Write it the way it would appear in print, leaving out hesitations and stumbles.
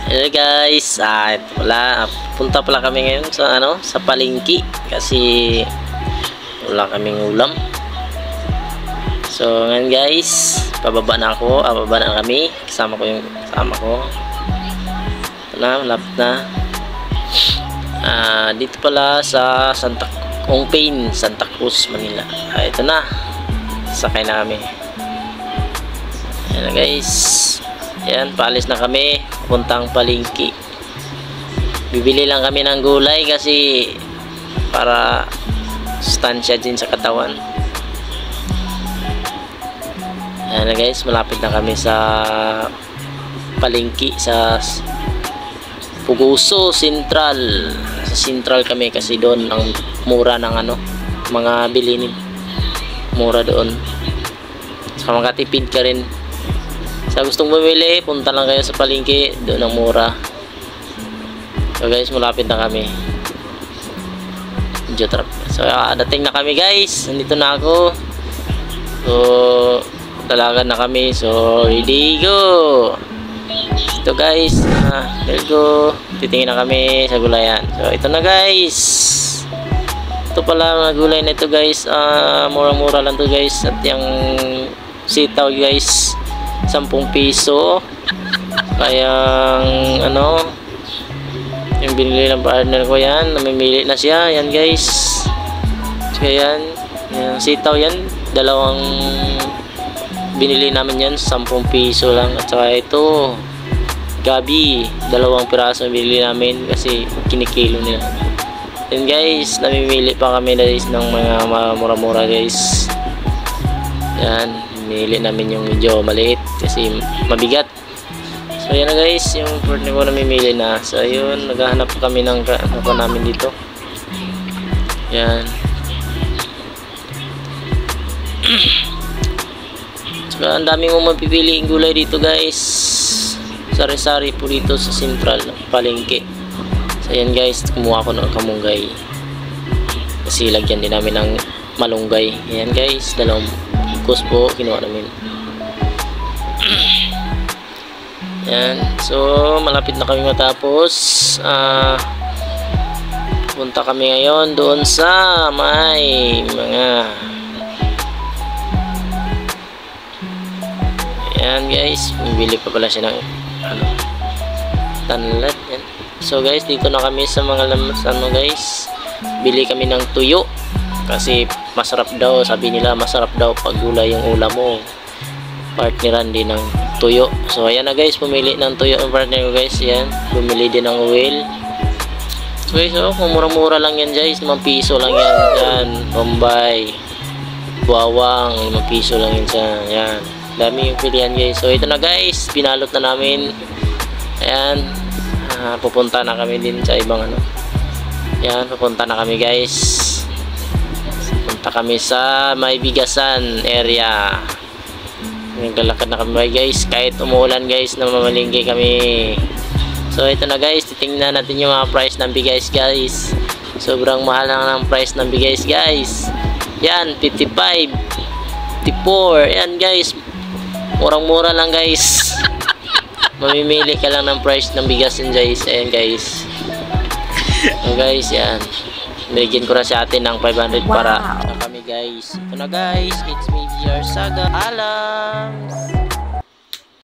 Hello guys, ito pala, punta pala kami ngayon sa sa palengke kasi wala kaming ulam. So ngayon guys, pababa na ako, pababa na kami, kasama ko yung kasama ko. Ito na, malapit na. Dito pala sa Santa Cruz, Manila. Ito na, sakay na kami. Ayan na guys. Ayan, paalis na kami puntang palengke. Bibili lang kami ng gulay kasi para sustansya din sa katawan. Ayan na guys, malapit na kami sa palengke sa Puguso Central. Sa Central kami kasi doon ang mura ng mga bilhin, mura doon. Saka makatipid ka rin. Sa gustong bumili, punta lang kayo sa palengke, doon ang mura. So guys, malapit na kami. So dating na kami guys, nandito na ako. So dalagan na kami, so ready go. Ito guys, let's go. Titingin na kami sa gulayan. So ito na guys. Ito pala mga gulay na ito guys, mura-mura lang to guys. At yung sitaw guys, 10 piso. Kaya yung binili ng partner ko yan, namimili na siya. Yan guys. So yan, yung sitaw yan, dalawang binili namin yan, 10 piso lang. At saka ito, gabi, 2 piraso binili namin kasi kinikilo nila. Yan guys, namimili pa kami guys ng mga mura-mura guys. Yan, pinili namin yung medyo maliit kasi mabigat. So yan na guys, yung partner ko namimili na. So yun, naghahanap kami ng namin dito. Yan. So ang daming mapipili yung gulay dito guys. Sari-sari po dito sa Central palengke. So yan guys, kumuha ko ng kamunggay kasi lagyan din namin ng malunggay. Yan guys, 2 bukos po kinuha namin. Yan, so malapit na kami matapos. Punta kami ngayon doon sa may mga yan guys, bibili pa pala siya ng tanlat. Yan. So guys, dito na kami sa mga guys, bili kami ng tuyo kasi masarap daw, sabi nila masarap daw pag gulay yung ulam mo, partneran din ng tuyo. So ayan na guys, pumili ng tuyo ang partner ko guys. Yan, bumili din ng oil. So guys, mura-mura lang yan guys, 5 piso lang yan. Yan, Bombay, bawang, 5 piso lang yan siya. Yan, dami yung pilihan guys. So ito na guys, pinalot na namin. Ayan, pupunta na kami din sa ibang yan, pupunta na kami guys. Punta kami sa may bigasan area. Naglalakad na kami guys, kahit umuulan guys, na mamalingki kami. So ito na guys, titingnan natin yung mga price ng bigas guys. Sobrang mahal na ng price ng bigas guys. Yan, 55, 54. Yan guys, murang-mura lang guys. Mamimili ka lang ng price ng bigas yun guys. Ayan guys. So guys, yan, bigyan ko na si ate ng 500 para na kami guys. Ito na guys, it's me VR Saga. Alam.